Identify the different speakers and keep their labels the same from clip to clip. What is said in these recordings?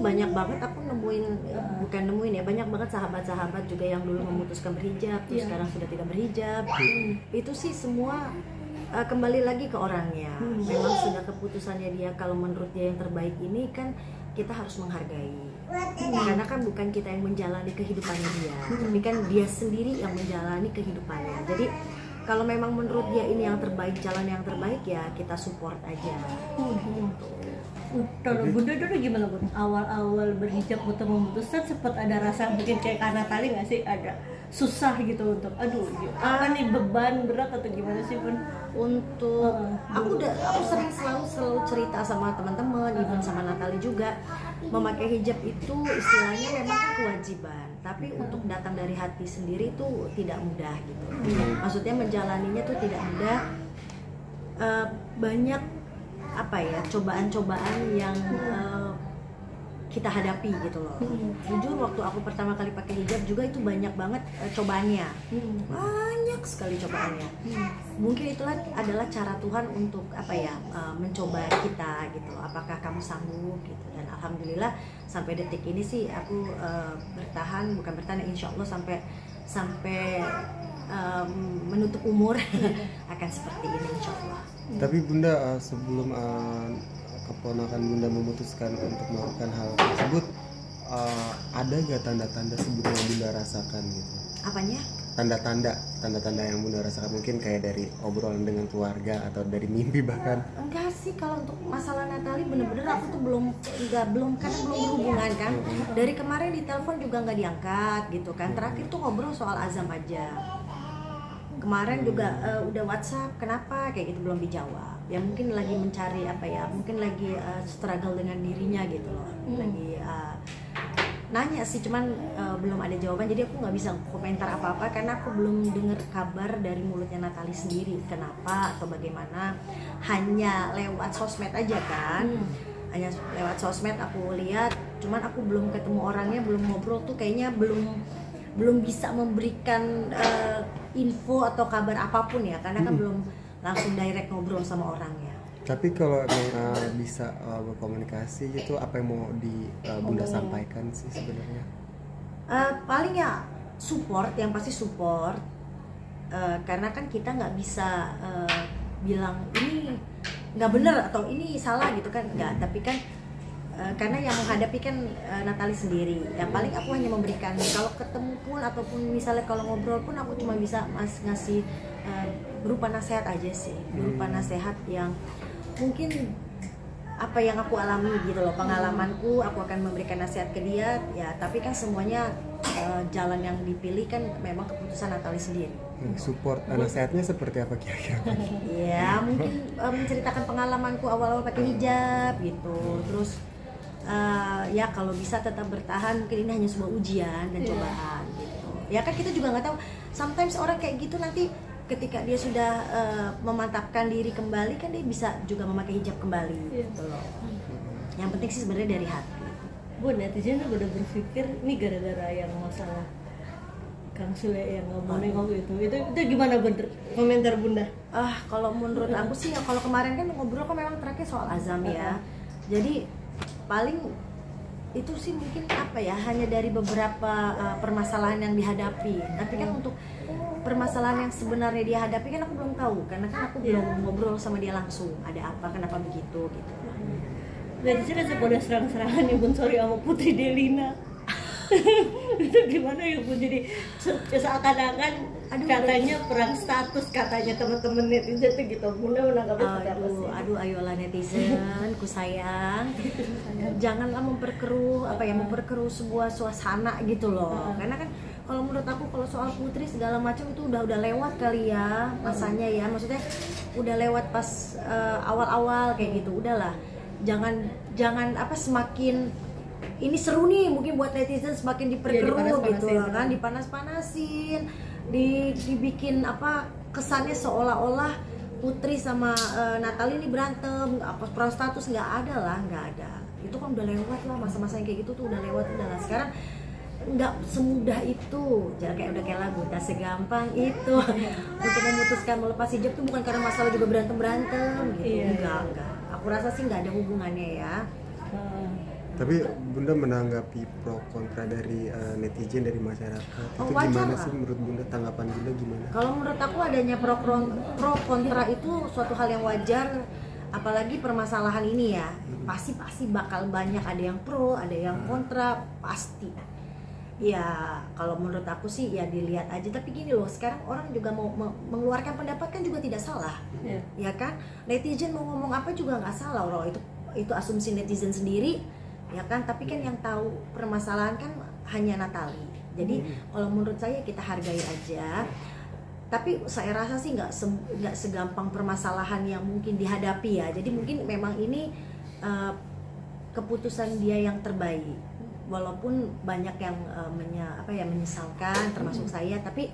Speaker 1: banyak banget aku nemuin, bukan nemuin ya, banyak banget sahabat-sahabat juga yang dulu memutuskan berhijab terus sekarang sudah tidak berhijab. Itu sih semua kembali lagi ke orangnya. Memang sudah keputusannya dia, kalau menurut dia yang terbaik ini kan kita harus menghargai. Karena kan bukan kita yang menjalani kehidupannya dia, tapi kan dia sendiri yang menjalani kehidupannya. Jadi kalau memang menurut dia ini yang terbaik, jalan yang terbaik, ya kita support aja.
Speaker 2: Kalau Bunda dulu gimana Bun? Awal-awal berhijab atau memutuskan sempat ada rasa mungkin kayak Kak Natali nggak sih, ada susah gitu untuk aduh apa nih, beban berat atau gimana sih Bun?
Speaker 1: Untuk aku selalu cerita sama teman-teman, even sama Natali juga, memakai hijab itu istilahnya memang kan kewajiban, tapi untuk datang dari hati sendiri itu tidak mudah gitu. Maksudnya menjalaninya tuh tidak mudah. Banyak apa ya, cobaan-cobaan yang kita hadapi gitu loh. Jujur waktu aku pertama kali pakai hijab juga itu banyak banget cobaannya. Banyak sekali cobaannya. Mungkin itulah adalah cara Tuhan untuk apa ya, mencoba kita gitu. Apakah kamu sanggup gitu. Dan alhamdulillah sampai detik ini sih aku bertahan, bukan bertahan, insya Allah sampai menutup umur akan seperti ini insya Allah.
Speaker 3: Tapi Bunda, sebelum keponakan Bunda memutuskan untuk melakukan hal tersebut, ada gak tanda-tanda sebelum yang Bunda rasakan gitu?
Speaker 1: Apanya?
Speaker 3: Tanda-tanda yang Bunda rasakan, mungkin kayak dari obrolan dengan keluarga atau dari mimpi bahkan?
Speaker 1: Enggak sih, kalau untuk masalah Natali bener-bener aku tuh belum karena belum berhubungan kan. Dari kemarin di telepon juga nggak diangkat gitu kan. Terakhir tuh ngobrol soal azam aja. Kemarin juga udah WhatsApp, kenapa kayak gitu belum dijawab. Ya mungkin lagi mencari apa ya, mungkin lagi struggle dengan dirinya gitu loh. Lagi nanya sih, cuman belum ada jawaban. Jadi aku nggak bisa komentar apa-apa karena aku belum dengar kabar dari mulutnya Natali sendiri kenapa atau bagaimana. Hanya lewat sosmed aja kan. Hanya lewat sosmed aku lihat, cuman aku belum ketemu orangnya, belum ngobrol tuh kayaknya belum bisa memberikan info atau kabar apapun ya, karena kan belum langsung direct ngobrol sama orangnya.
Speaker 3: Tapi kalau bisa berkomunikasi gitu, apa yang mau Bunda sampaikan sih sebenarnya?
Speaker 1: Paling ya support, yang pasti support, karena kan kita nggak bisa bilang ini nggak bener atau ini salah gitu kan, nggak. Tapi kan karena yang menghadapi kan Natali sendiri. Ya paling aku hanya memberikan, kalau ketemu pun ataupun misalnya kalau ngobrol pun aku cuma bisa ngasih berupa nasihat aja sih, berupa nasihat yang mungkin apa yang aku alami gitu loh, pengalamanku, aku akan memberikan nasihat ke dia ya. Tapi kan semuanya jalan yang dipilih kan memang keputusan Natali sendiri.
Speaker 3: Support nasihatnya seperti apa kira-kira?
Speaker 1: Ya mungkin menceritakan pengalamanku awal-awal pakai hijab gitu, terus ya kalau bisa tetap bertahan, mungkin ini hanya sebuah ujian dan cobaan gitu. Ya kan kita juga nggak tahu, sometimes orang kayak gitu nanti ketika dia sudah memantapkan diri kembali kan dia bisa juga memakai hijab kembali gitu loh. Yang penting sih sebenarnya dari hati.
Speaker 2: Bu, netizen udah berpikir ini gara-gara yang masalah Kang Sule yang nggak mau nengok itu gimana bener komentar Bunda?
Speaker 1: Kalau menurut aku sih ya, kalau kemarin kan ngobrol kan memang terakhir soal azam ya. Jadi paling itu sih mungkin apa ya, hanya dari beberapa permasalahan yang dihadapi. Tapi kan untuk permasalahan yang sebenarnya dia hadapi kan aku belum tahu, karena kan aku belum ngobrol sama dia langsung. Ada apa, kenapa begitu gitu.
Speaker 2: Dari sini saya pada serang-serangan ya Bun Sori sama Putri Delina. Itu gimana ya Bun, jadi seakan-akan katanya perang status katanya teman-teman netizen tuh gitu. Bunda menanggapi seperti apa sih?
Speaker 1: Ayolah netizen, ku sayang. Janganlah memperkeruh sebuah suasana gitu loh. Karena kan kalau menurut aku kalau soal Putri segala macam itu udah lewat kali ya masanya ya. Maksudnya udah lewat pas awal-awal kayak gitu. Udahlah. Jangan apa, semakin ini seru nih mungkin buat netizen semakin diperkeruh gitu kan, dipanas-panasin, dibikin apa kesannya seolah-olah Putri sama Natali ini berantem, apa perang status, nggak ada. Itu kan udah lewat lah, masa-masa yang kayak gitu tuh udah lewat. Udahlah, sekarang nggak semudah itu, jangan udah kayak lagu, tak segampang itu untuk memutuskan melepas hijab tuh bukan karena masalah juga berantem gitu. Enggak. Aku rasa sih nggak ada hubungannya ya.
Speaker 3: Tapi Bunda menanggapi pro kontra dari netizen, dari masyarakat,
Speaker 1: Oh,
Speaker 3: itu
Speaker 1: wajar
Speaker 3: gimana
Speaker 1: lah.
Speaker 3: sih menurut Bunda? Tanggapan Bunda gimana?
Speaker 1: Kalau menurut aku adanya pro kontra itu suatu hal yang wajar, apalagi permasalahan ini ya. Pasti bakal banyak, ada yang pro, ada yang kontra, pasti. Ya kalau menurut aku sih ya dilihat aja, tapi gini loh, sekarang orang juga mau mengeluarkan pendapat kan juga tidak salah. Ya kan, netizen mau ngomong apa juga nggak salah loh, itu asumsi netizen sendiri, ya kan. Tapi kan yang tahu permasalahan kan hanya Natali. Jadi kalau menurut saya kita hargai aja. Tapi saya rasa sih nggak segampang permasalahan yang mungkin dihadapi ya. Jadi mungkin memang ini keputusan dia yang terbaik. Walaupun banyak yang menyesalkan, termasuk saya, tapi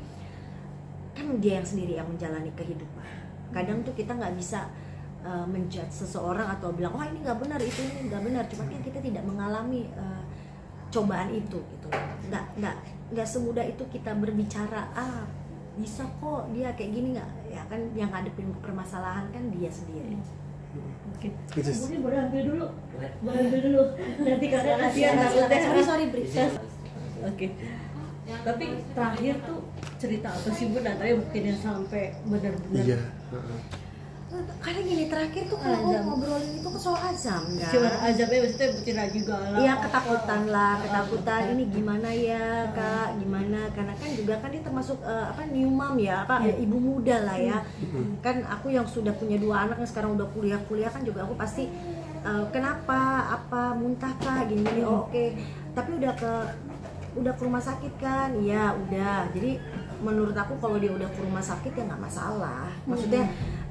Speaker 1: kan dia yang sendiri yang menjalani kehidupan. Kadang tuh kita nggak bisa menjudge seseorang atau bilang, oh ini nggak benar, ini nggak benar. Cuma kan kita tidak mengalami cobaan itu, gitu. Nggak semudah itu kita berbicara, bisa kok dia kayak gini nggak? Ya kan yang ngadepin permasalahan kan dia sendiri.
Speaker 2: Oke.
Speaker 3: Just-
Speaker 2: Mungkin boleh ambil dulu. Nanti kakak kasihan takutnya.
Speaker 1: Sorry Bri.
Speaker 2: Oke. Tapi terakhir tuh cerita apa sih Bunda? Tadi mungkin yang sampai benar-benar.
Speaker 3: Iya.
Speaker 1: Karena gini, terakhir tuh kalau
Speaker 2: Azam.
Speaker 1: ngobrolin itu ke soal azam kan.
Speaker 2: Cuma azabnya maksudnya tidak juga lah.
Speaker 1: Iya, ketakutan ini gimana ya Kak, gimana, karena kan juga kan dia termasuk new mom ya, ibu muda lah ya. Kan aku yang sudah punya 2 anak yang sekarang udah kuliah kan juga aku pasti kenapa, apa, muntah kah, gini-gini. Oh, oke. Tapi udah ke rumah sakit kan? Iya, udah. Jadi menurut aku kalau dia udah ke rumah sakit ya nggak masalah. Maksudnya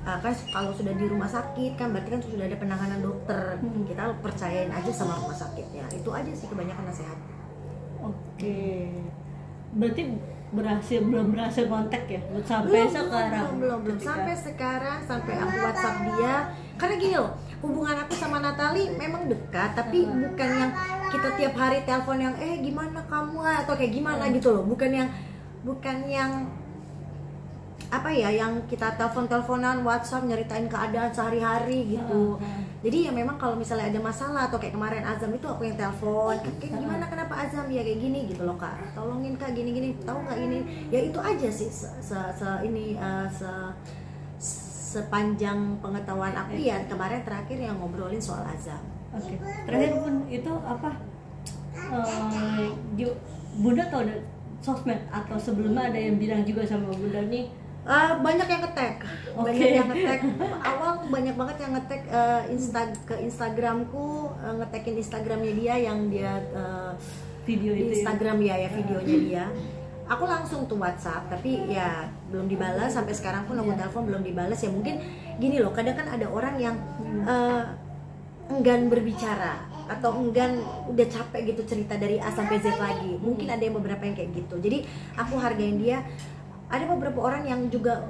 Speaker 1: kan kalau sudah di rumah sakit kan berarti kan sudah ada penanganan dokter. Kita percayain aja sama rumah sakitnya. Itu aja sih kebanyakan nasihat.
Speaker 2: Oke. Berarti belum berhasil kontak ya sampai sekarang.
Speaker 1: Belum. Sampai sekarang, sampai aku WhatsApp dia. Karena gini loh, hubungan aku sama Natali memang dekat, tapi bukan yang kita tiap hari telepon yang gimana kamu atau kayak gimana gitu loh. Bukan yang apa ya, yang kita telepon-teleponan, WhatsApp, nyeritain keadaan sehari-hari gitu. Jadi ya memang kalau misalnya ada masalah atau kayak kemarin Azam itu aku yang telepon, kayak gimana, kenapa Azam ya kayak gini gitu loh Kak, tolongin Kak gini-gini, tahu nggak ini. Ya itu aja sih sepanjang pengetahuan aku ya kemarin terakhir yang ngobrolin soal Azam.
Speaker 2: Oke. Terakhir Bun itu apa? Bunda tahu ada sosmed atau sebelumnya ada yang bilang juga sama Bunda nih?
Speaker 1: Banyak yang nge-tag, awal banyak banget yang nge-tag ke Instagramku, nge-tagin Instagramnya dia yang dia
Speaker 2: Video itu
Speaker 1: Instagram ya videonya dia. Aku langsung tuh WhatsApp, tapi ya belum dibalas sampai sekarang pun nomor telepon belum dibalas. Ya mungkin gini loh, kadang kan ada orang yang enggan berbicara atau enggan, udah capek gitu cerita dari A sampai Z lagi. Mungkin ada yang beberapa yang kayak gitu. Jadi aku hargain dia. Ada beberapa orang yang juga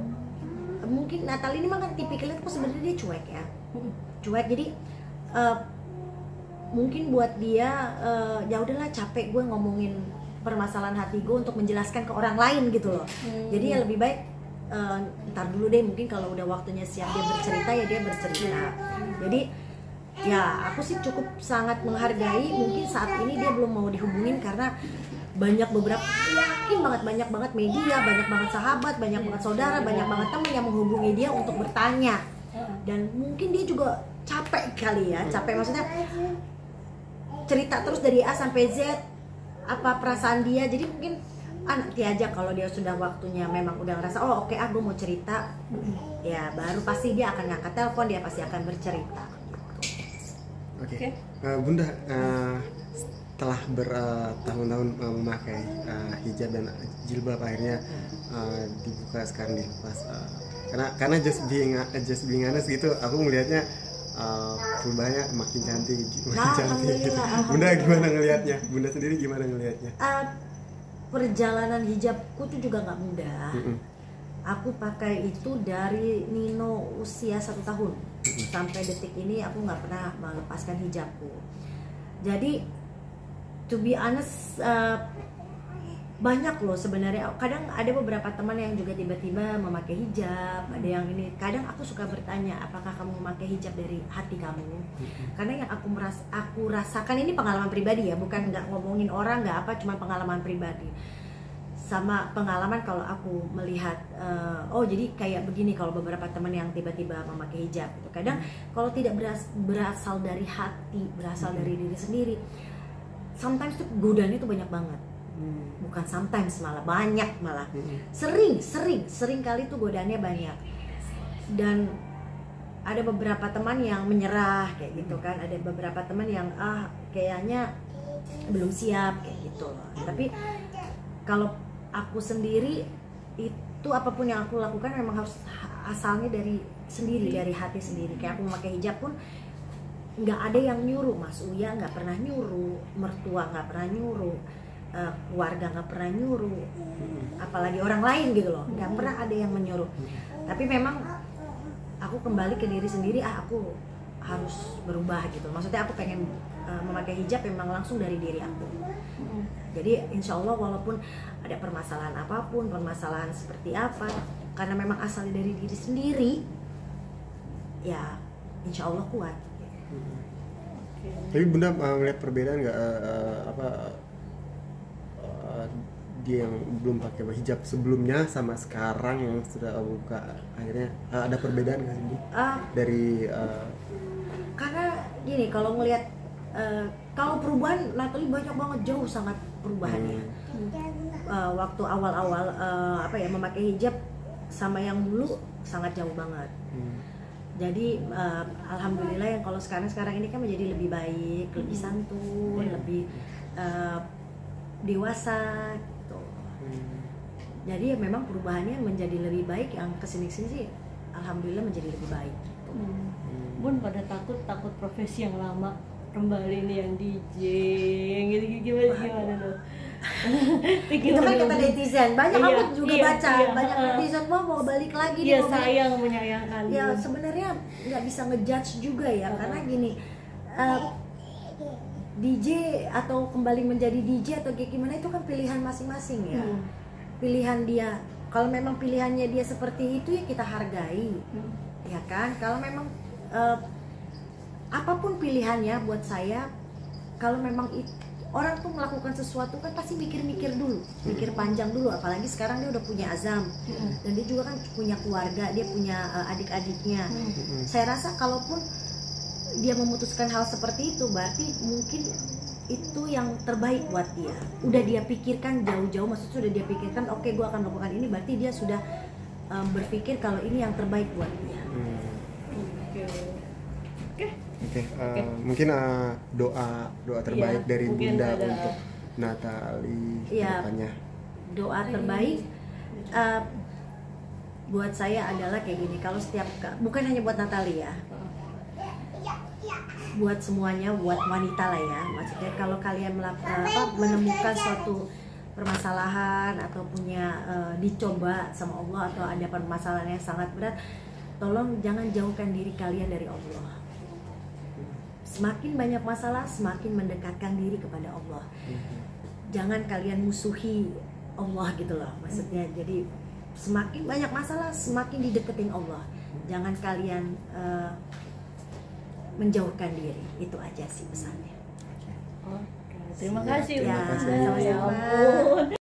Speaker 1: mungkin Natali ini mah kan tipikalnya tuh sebenarnya dia cuek ya, jadi mungkin buat dia ya udahlah, capek gue ngomongin permasalahan hati gue untuk menjelaskan ke orang lain gitu loh. Jadi ya lebih baik ntar dulu deh, mungkin kalau udah waktunya siap dia bercerita ya dia bercerita. Jadi ya aku sih cukup sangat menghargai, mungkin saat ini dia belum mau dihubungin karena banyak banyak banget media, banyak banget sahabat, banyak banget saudara, banyak banget teman yang menghubungi dia untuk bertanya. Dan mungkin dia juga capek kali ya, maksudnya cerita terus dari A sampai Z apa perasaan dia. Jadi mungkin nanti aja kalau dia sudah waktunya memang udah ngerasa oke, gue mau cerita, ya baru pasti dia akan ngangkat telepon, dia pasti akan bercerita.
Speaker 3: Oke. Bunda, setelah bertahun-tahun memakai hijab dan jilbab, akhirnya dibuka sekarang dilepas. Karena just being honest gitu, aku melihatnya perubahannya makin cantik gitu. Bunda gimana ngelihatnya? Bunda sendiri gimana ngelihatnya?
Speaker 1: Perjalanan hijabku tuh juga nggak mudah. Aku pakai itu dari Nino usia 1 tahun sampai detik ini aku nggak pernah melepaskan hijabku. Jadi to be honest, banyak loh sebenarnya. Kadang ada beberapa teman yang juga tiba-tiba memakai hijab, ada yang ini. Kadang aku suka bertanya, apakah kamu memakai hijab dari hati kamu? Karena yang aku rasakan, ini pengalaman pribadi ya, bukan nggak ngomongin orang, nggak apa, cuma pengalaman pribadi. Sama pengalaman kalau aku melihat, oh jadi kayak begini kalau beberapa teman yang tiba-tiba memakai hijab gitu. Kadang kalau tidak berasal dari hati, berasal dari diri sendiri, sometimes tuh godaan itu banyak banget. Bukan sometimes, malah banyak, malah sering kali tuh godaannya banyak. Dan ada beberapa teman yang menyerah kayak gitu kan, ada beberapa teman yang kayaknya belum siap kayak gitu loh. Tapi kalau aku sendiri itu apapun yang aku lakukan memang harus asalnya dari sendiri, dari hati sendiri. Kayak aku memakai hijab pun nggak ada yang nyuruh, Mas Uya nggak pernah nyuruh, mertua nggak pernah nyuruh, keluarga nggak pernah nyuruh, apalagi orang lain gitu loh, nggak pernah ada yang menyuruh. Tapi memang aku kembali ke diri sendiri, aku harus berubah gitu. Maksudnya aku pengen memakai hijab memang langsung dari diri aku. Jadi insya Allah walaupun ada permasalahan apapun, permasalahan seperti apa, karena memang asalnya dari diri sendiri, ya insya Allah kuat.
Speaker 3: Tapi Bunda melihat perbedaan nggak dia yang belum pakai hijab sebelumnya sama sekarang yang sudah buka, akhirnya ada perbedaan nggak sih Bu? Dari
Speaker 1: Karena gini, kalau ngelihat kalau perubahan Natalie banyak banget, jauh sangat perubahannya. Waktu awal-awal memakai hijab sama yang dulu sangat jauh banget. Jadi alhamdulillah yang kalau sekarang ini kan menjadi lebih baik, lebih santun, lebih dewasa gitu. Jadi memang perubahannya menjadi lebih baik, yang kesini sih alhamdulillah menjadi lebih baik gitu.
Speaker 2: Bun pada takut profesi yang lama kembali nih, yang DJ yang gitu gimana tuh?
Speaker 1: Itu kan kata netizen, banyak aku juga baca, banyak netizen mau balik lagi,
Speaker 2: dia sayang menyayangkan.
Speaker 1: Ya sebenarnya nggak bisa ngejudge juga ya, karena gini, DJ atau kembali menjadi DJ atau kayak gimana itu kan pilihan masing-masing ya. Pilihan dia, kalau memang pilihannya dia seperti itu ya kita hargai, ya kan. Kalau memang apapun pilihannya buat saya, kalau memang orang tuh melakukan sesuatu kan pasti mikir-mikir dulu, mikir panjang dulu. Apalagi sekarang dia udah punya azam, dan dia juga kan punya keluarga, dia punya adik-adiknya. Saya rasa kalaupun dia memutuskan hal seperti itu, berarti mungkin itu yang terbaik buat dia. Udah dia pikirkan jauh-jauh, maksudnya sudah dia pikirkan, oke, gue akan melakukan ini, berarti dia sudah berpikir kalau ini yang terbaik buat dia.
Speaker 3: Oke, mungkin doa terbaik dari Bunda untuk Natalie ke depannya.
Speaker 1: Doa terbaik buat saya adalah kayak gini. Kalau bukan hanya buat Natalie ya, buat semuanya, buat wanita lah ya. Maksudnya kalau kalian menemukan suatu permasalahan atau punya dicoba sama Allah, atau ada permasalahan yang sangat berat, tolong jangan jauhkan diri kalian dari Allah. Semakin banyak masalah, semakin mendekatkan diri kepada Allah. Jangan kalian musuhi Allah gitu loh, maksudnya. Jadi semakin banyak masalah, semakin dideketin Allah. Jangan kalian menjauhkan diri. Itu aja sih pesannya.
Speaker 2: Terima kasih.
Speaker 1: Ya,
Speaker 2: sama-sama.